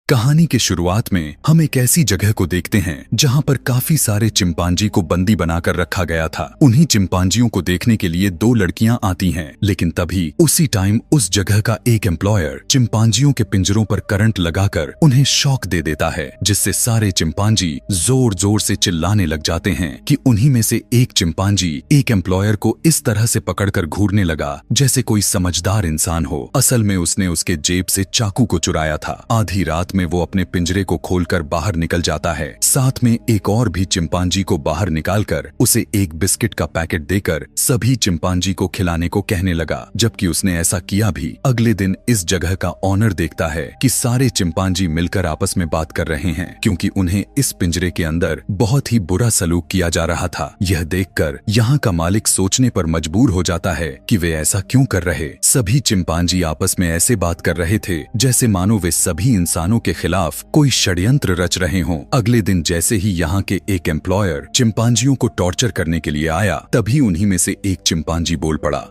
कहानी के शुरुआत में हम एक ऐसी जगह को देखते हैं जहां पर काफी सारे चिंपांजी को बंदी बनाकर रखा गया था। उन्हीं चिंपांजियों को देखने के लिए दो लड़कियां आती हैं, लेकिन तभी उसी टाइम उस जगह का एक एम्प्लॉयर चिंपांजियों के पिंजरों पर करंट लगाकर उन्हें शॉक दे देता है, जिससे सारे चिंपांजी जोर जोर से चिल्लाने लग जाते हैं कि उन्हीं में से एक चिंपांजी एक एम्प्लॉयर को इस तरह से पकड़कर घूरने लगा जैसे कोई समझदार इंसान हो। असल में उसने उसके जेब से चाकू को चुराया था। आधी रात में वो अपने पिंजरे को खोलकर बाहर निकल जाता है। साथ में एक और भी चिंपांजी को बाहर निकालकर उसे एक बिस्किट का पैकेट देकर सभी चिंपांजी को खिलाने को कहने लगा। जबकि उसने ऐसा किया भी, अगले दिन इस जगह का ऑनर देखता है कि सारे चिंपांजी मिलकर आपस में बात कर रहे हैं, क्योंकि उन्हें इस पिंजरे के अंदर बहुत ही बुरा सलूक किया जा रहा था। यह देखकर यहाँ का मालिक सोचने पर मजबूर हो जाता है कि वे ऐसा क्यों कर रहे। सभी चिंपांजी आपस में ऐसे बात कर रहे थे जैसे मानो वे सभी इंसानों के खिलाफ कोई षड्यंत्र रच रहे हों। अगले दिन जैसे ही यहाँ के एक एम्प्लॉयर चिंपांजियों को टॉर्चर करने के लिए आया, तभी उन्हीं में से एक चिंपांजी बोल पड़ा।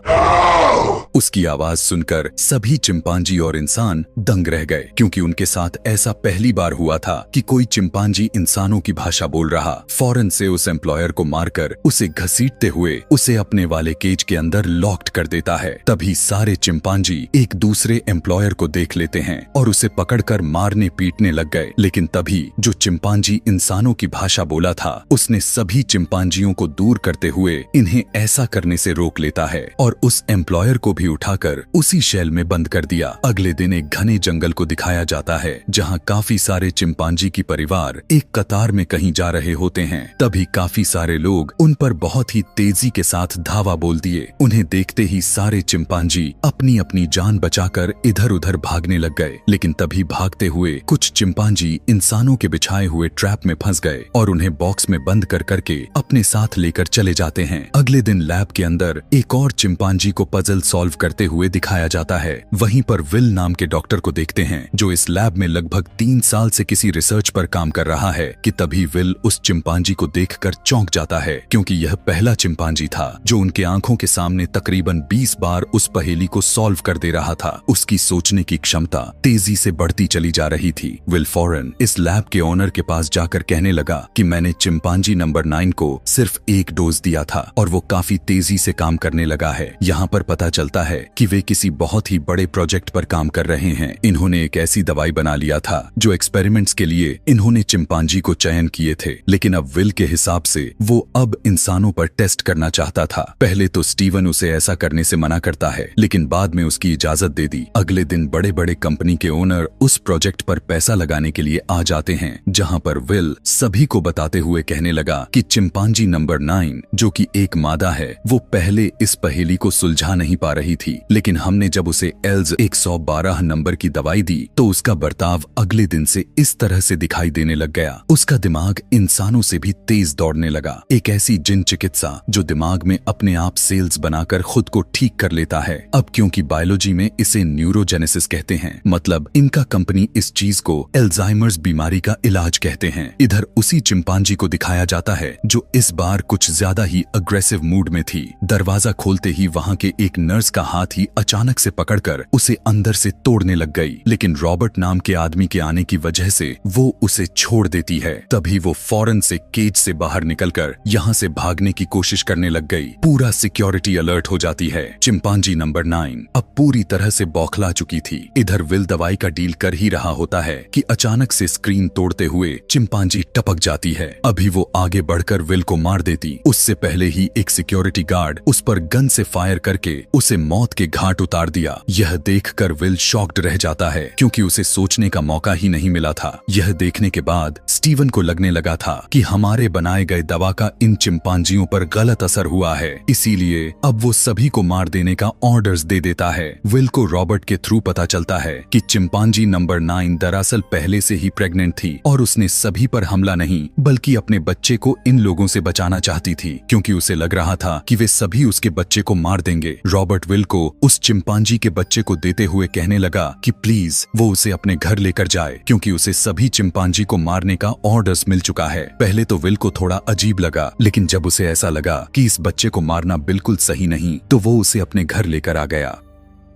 उसकी आवाज सुनकर सभी चिंपांजी और इंसान दंग रह गए, क्योंकि उनके साथ ऐसा पहली बार हुआ था कि कोई चिंपांजी इंसानों की भाषा बोल रहा। फौरन से उस एम्प्लॉयर को मारकर उसे घसीटते हुए उसे अपने वाले केज के अंदर लॉक्ड कर देता है। तभी सारे चिंपांजी एक दूसरे एम्प्लॉयर को देख लेते हैं और उसे पकड़कर मारने पीटने लग गए। लेकिन तभी जो चिंपांजी इंसानों की भाषा बोला था, उसने सभी चिंपांजियों को दूर करते हुए इन्हें ऐसा करने से रोक लेता है और उस एम्प्लॉयर को भी उठाकर उसी शेल में बंद कर दिया। अगले दिन एक घने जंगल को दिखाया जाता है, जहां काफी सारे चिंपांजी की परिवार एक कतार में कहीं जा रहे होते हैं। तभी काफी सारे लोग उन पर बहुत ही तेजी के साथ धावा बोल दिए। उन्हें देखते ही सारे चिंपांजी अपनी अपनी जान बचाकर इधर उधर भागने लग गए। लेकिन तभी भागते हुए कुछ चिंपांजी इंसानों के बिछाए हुए ट्रैप में फंस गए और उन्हें बॉक्स में बंद कर करके अपने साथ लेकर चले जाते हैं। अगले दिन लैब के अंदर एक और चिंपांजी को पजल सॉल्व करते हुए दिखाया जाता है। वहीं पर विल नाम के डॉक्टर को देखते हैं, जो इस लैब में लगभग 3 साल से किसी रिसर्च पर काम कर रहा है, कि तभी विल उस चिंपांजी को देखकर चौंक जाता है, क्योंकि यह पहला चिंपांजी था जो उनके आंखों के सामने तकरीबन 20 बार उस पहेली को सॉल्व कर दे रहा था। उसकी सोचने की क्षमता तेजी से बढ़ती चली जा रही थी। विल फौरन इस लैब के ओनर के पास जाकर कहने लगा कि मैंने चिंपांजी नंबर 9 को सिर्फ एक डोज दिया था और वो काफी तेजी से काम करने लगा है। यहाँ पर पता चलता है कि वे किसी बहुत ही बड़े प्रोजेक्ट पर काम कर रहे हैं। इन्होंने एक ऐसी दवाई बना लिया था जो एक्सपेरिमेंट्स के लिए इन्होंने चिंपांजी को चयन किए थे। लेकिन अब विल के हिसाब से वो अब इंसानों पर टेस्ट करना चाहता था। पहले तो स्टीवन उसे ऐसा करने से मना करता है, लेकिन बाद में उसकी इजाजत दे दी। अगले दिन बड़े बड़े कंपनी के ओनर उस प्रोजेक्ट पर पैसा लगाने के लिए आ जाते हैं, जहां पर विल सभी को बताते हुए कहने लगा कि चिंपांजी नंबर 9 जो कि एक मादा है, वो पहले इस पहेली को सुलझा नहीं पा रही थी, लेकिन हमने जब उसे एल्ज 112 नंबर की दवाई दी तो उसका बर्ताव अगले दिन से इस तरह से दिखाई देने लग गया। उसका दिमाग इंसानों से भी तेज दौड़ने लगा। एक ऐसी जिन चिकित्सा जो दिमाग में अपने आप सेल्स बनाकर खुद को ठीक कर लेता है। अब क्योंकि बायोलॉजी में इसे न्यूरोजेनेसिस कहते हैं, मतलब इनका कंपनी इस चीज को एल्जाइमर्स बीमारी का इलाज कहते हैं। इधर उसी चिंपांजी को दिखाया जाता है जो इस बार कुछ ज्यादा ही अग्रेसिव मूड में थी। दरवाजा खोलते ही वहां के एक नर्स का हाथ ही अचानक से पकड़कर उसे अंदर से तोड़ने लग गई, लेकिन रॉबर्ट नाम के आदमी के आने की वजह से वो उसे छोड़ देती है। तभी वो फौरन से केज से बाहर निकलकर यहाँ से भागने की कोशिश करने लग गई। पूरा सिक्योरिटी अलर्ट हो जाती है। चिंपांजी नंबर 9 अब पूरी तरह से बौखला चुकी थी। इधर विल दवाई का डील कर ही रहा होता है कि अचानक से स्क्रीन तोड़ते हुए चिंपांजी टपक जाती है। अभी वो आगे बढ़कर विल को मार देती, उससे पहले ही एक सिक्योरिटी गार्ड उस पर गन से फायर करके उसे मौत के घाट उतार दिया। यह देखकर विल शॉक्ड रह जाता है, क्योंकि उसे सोचने का मौका ही नहीं मिला था। यह देखने के बाद स्टीवन को लगने लगा था कि हमारे बनाए गए दवा का इन चिंपांजियों पर गलत असर हुआ है, इसीलिए अब वो सभी को मार देने का ऑर्डर्स दे देता है। विल को रॉबर्ट के थ्रू पता चलता है कि चिंपांजी नंबर 9 दरअसल पहले से ही प्रेग्नेंट थी और उसने सभी पर हमला नहीं बल्कि अपने बच्चे को इन लोगों से बचाना चाहती थी, क्योंकि उसे लग रहा था कि वे सभी उसके बच्चे को मार देंगे। रॉबर्ट विल को उस चिंपांजी के बच्चे को देते हुए कहने लगा कि प्लीज वो उसे अपने घर लेकर जाए, क्योंकि उसे सभी चिंपांजी को मारने का ऑर्डर्स मिल चुका है। पहले तो विल को थोड़ा अजीब लगा, लेकिन जब उसे ऐसा लगा कि इस बच्चे को मारना बिल्कुल सही नहीं, तो वो उसे अपने घर लेकर आ गया।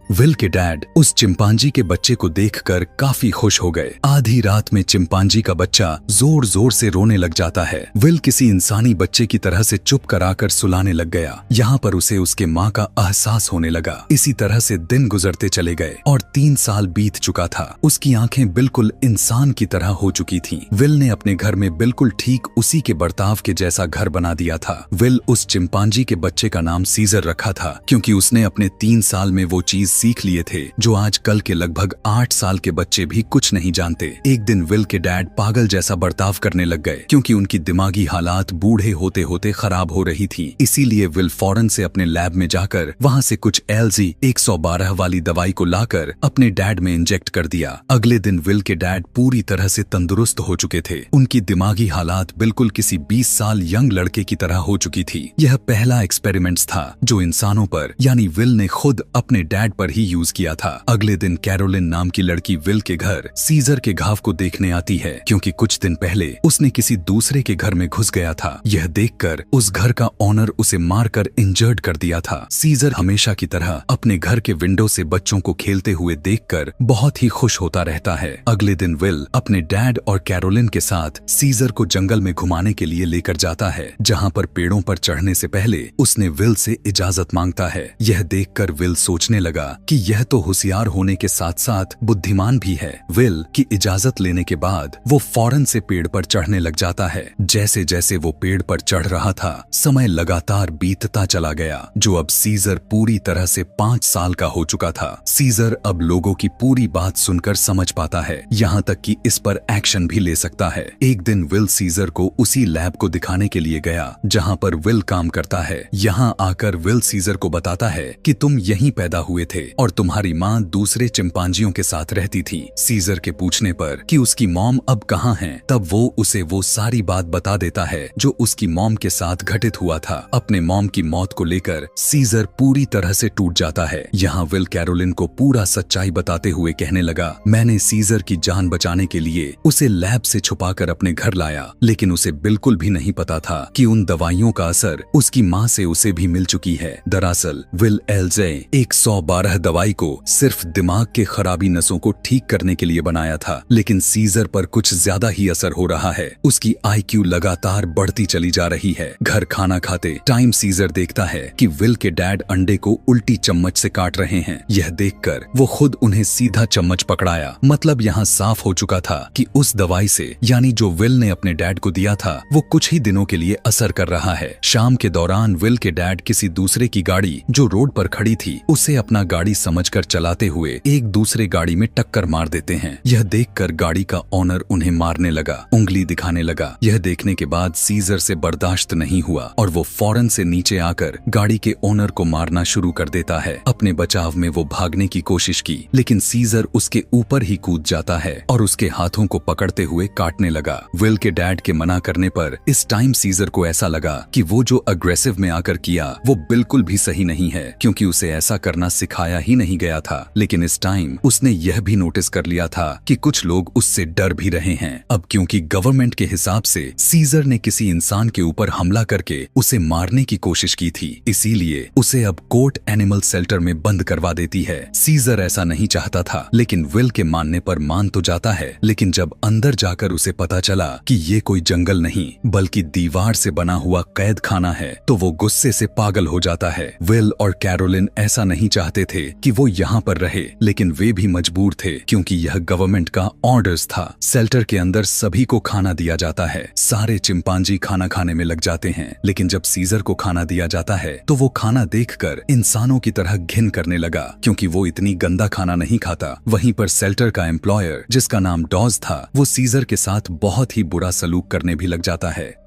विल के डैड उस चिंपांजी के बच्चे को देखकर काफी खुश हो गए। आधी रात में चिंपांजी का बच्चा जोर जोर से रोने लग जाता है। विल किसी इंसानी बच्चे की तरह से चुप कराकर सुलाने लग गया। यहाँ पर उसे उसके माँ का एहसास होने लगा। इसी तरह से दिन गुजरते चले गए और 3 साल बीत चुका था। उसकी आंखें बिल्कुल इंसान की तरह हो चुकी थीं। विल ने अपने घर में बिल्कुल ठीक उसी के बर्ताव के जैसा घर बना दिया था। विल उस चिंपांजी के बच्चे का नाम सीजर रखा था क्योंकि उसने अपने 3 साल में वो चीज सीख लिए थे जो आज कल के लगभग 8 साल के बच्चे भी कुछ नहीं जानते। एक दिन विल के डैड पागल जैसा बर्ताव करने लग गए क्योंकि उनकी दिमागी हालात बूढ़े होते होते खराब हो रही थी। इसीलिए विल फौरन से अपने लैब में जाकर वहाँ से कुछ LZ 112 वाली दवाई को लाकर अपने डैड में इंजेक्ट कर दिया। अगले दिन विल के डैड पूरी तरह से तंदुरुस्त हो चुके थे। उनकी दिमागी हालात बिल्कुल किसी 20 साल यंग लड़के की तरह हो चुकी थी। यह पहला एक्सपेरिमेंट्स था जो इंसानों पर यानी विल ने खुद अपने डैड पर ही यूज किया था। अगले दिन कैरोलिन नाम की लड़की विल के घर सीजर के घाव को देखने आती है क्योंकि कुछ दिन पहले उसने किसी दूसरे के घर में घुस गया था। यह देखकर उस घर का ओनर उसे मारकर इंजर्ड कर दिया था। सीजर हमेशा की तरह अपने घर के विंडो से बच्चों को खेलते हुए देखकर बहुत ही खुश होता रहता है। अगले दिन विल अपने डैड और कैरोलिन के साथ सीजर को जंगल में घुमाने के लिए लेकर जाता है जहाँ पर पेड़ों पर चढ़ने से पहले उसने विल से इजाजत मांगता है। यह देखकर विल सोचने लगा कि यह तो होशियार होने के साथ साथ बुद्धिमान भी है। विल की इजाजत लेने के बाद वो फौरन से पेड़ पर चढ़ने लग जाता है। जैसे जैसे वो पेड़ पर चढ़ रहा था समय लगातार बीतता चला गया जो अब सीजर पूरी तरह से 5 साल का हो चुका था। सीजर अब लोगों की पूरी बात सुनकर समझ पाता है, यहाँ तक कि इस पर एक्शन भी ले सकता है। एक दिन विल सीजर को उसी लैब को दिखाने के लिए गया जहाँ पर विल काम करता है। यहाँ आकर विल सीजर को बताता है कि तुम यहीं पैदा हुए थे और तुम्हारी माँ दूसरे चिंपांजियों के साथ रहती थी। सीजर के पूछने पर कि उसकी मॉम अब कहाँ है, तब वो उसे वो सारी बात बता देता है जो उसकी मॉम के साथ घटित हुआ था। अपने मॉम की मौत को लेकर सीजर पूरी तरह से टूट जाता है। यहाँ विल कैरोलिन को पूरा सच्चाई बताते हुए कहने लगा, मैंने सीजर की जान बचाने के लिए उसे लैब से छुपाकर अपने घर लाया, लेकिन उसे बिल्कुल भी नहीं पता था कि उन दवाइयों का असर उसकी माँ से उसे भी मिल चुकी है। दरअसल विल LZ 112 दवाई को सिर्फ दिमाग के खराबी नसों को ठीक करने के लिए बनाया था, लेकिन सीजर पर कुछ ज्यादा ही असर हो रहा है। उसकी IQ लगातार बढ़ती चली जा रही है। घर खाना खाते टाइम सीजर देखता है कि विल के डैड अंडे को उल्टी चम्मच से काट रहे हैं। यह देखकर वो खुद उन्हें सीधा चम्मच पकड़ाया। मतलब यहाँ साफ हो चुका था कि उस दवाई से यानी जो विल ने अपने डैड को दिया था वो कुछ ही दिनों के लिए असर कर रहा है। शाम के दौरान विल के डैड किसी दूसरे की गाड़ी जो रोड पर खड़ी थी उसे अपना गाड़ी समझकर चलाते हुए एक दूसरे गाड़ी में टक्कर मार देते हैं। यह देखकर गाड़ी का ओनर उन्हें मारने लगा, उंगली दिखाने लगा। यह देखने के बाद सीजर से बर्दाश्त नहीं हुआ और वो फौरन से नीचे आकर गाड़ी के ओनर को मारना शुरू कर देता है। अपने बचाव में वो भागने की कोशिश की, लेकिन सीजर उसके ऊपर ही कूद जाता है और उसके हाथों को पकड़ते हुए काटने लगा। विल के डैड के मना करने पर इस टाइम सीजर को ऐसा लगा कि वो जो अग्रेसिव में आकर किया वो बिल्कुल भी सही नहीं है, क्योंकि उसे ऐसा करना सिखाया ही नहीं गया था। लेकिन इस टाइम उसने यह भी नोटिस कर लिया था कि कुछ लोग उससे डर भी रहे हैं। अब क्योंकि गवर्नमेंट के हिसाब से सीजर ने किसी इंसान के ऊपर हमला करके उसे मारने की कोशिश की थी, इसीलिए उसे अब कोर्ट एनिमल शेल्टर में बंद करवा देती है। सीजर ऐसा नहीं चाहता था, लेकिन विल के मानने पर मान तो जाता है। लेकिन जब अंदर जाकर उसे पता चला कि ये कोई जंगल नहीं बल्कि दीवार से बना हुआ कैद खाना है, तो वो गुस्से से पागल हो जाता है। विल और कैरोलिन ऐसा नहीं चाहते थे कि वो यहाँ पर रहे, लेकिन वे भी मजबूर थे क्योंकि यह गवर्नमेंट का ऑर्डर्स था। शेल्टर के अंदर सभी को खाना दिया जाता है। सारे चिंपांजी खाना खाने में लग जाते हैं, लेकिन जब सीजर को खाना दिया जाता है तो वो खाना देखकर इंसानों की तरह घिन करने लगा, क्योंकि वो इतनी गंदा खाना नहीं खाता। वहीं पर शेल्टर का एम्प्लॉयर जिसका नाम डॉज था, वो सीजर के साथ बहुत ही बुरा सलूक करने भी लग जाता है।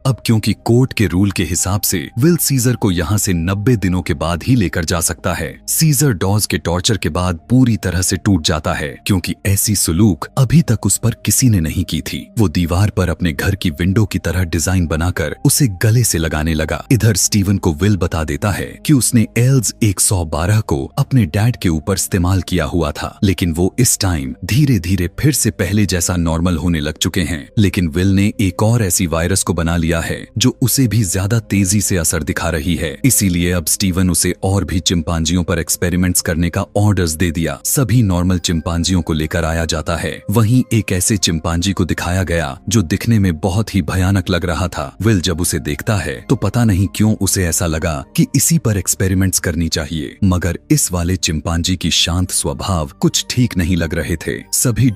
अब क्योंकि कोर्ट के रूल के हिसाब से विल सीजर को यहाँ से 90 दिनों के बाद ही लेकर जा सकता है। सीजर डॉज के टॉर्चर के बाद पूरी तरह से टूट जाता है, क्योंकि ऐसी सलूक अभी तक उस पर किसी ने नहीं की थी। वो दीवार पर अपने घर की विंडो की तरह डिजाइन बनाकर उसे गले से लगाने लगा। इधर स्टीवन को विल बता देता है कि उसने LZ 112 को अपने डैड के ऊपर इस्तेमाल किया हुआ था, लेकिन वो इस टाइम धीरे धीरे फिर से पहले जैसा नॉर्मल होने लग चुके हैं। लेकिन विल ने एक और ऐसी वायरस को बना लिया दिया है जो उसे भी ज्यादा तेजी से असर दिखा रही है। इसीलिए अब स्टीवन उसे और भी चिंपांजियों पर एक्सपेरिमेंट्स करने का ऑर्डर्स दे दिया। सभी नॉर्मल चिंपांजियों को लेकर आया जाता है। वहीं एक ऐसे चिंपांजी को दिखाया गया जो दिखने में बहुत ही भयानक लग रहा था। विल जब उसे देखता है तो पता नहीं क्यों उसे ऐसा लगा कि इसी पर एक्सपेरिमेंट्स करनी चाहिए, मगर इस वाले चिंपांजी की शांत स्वभाव कुछ ठीक नहीं लग रहे थे। सभी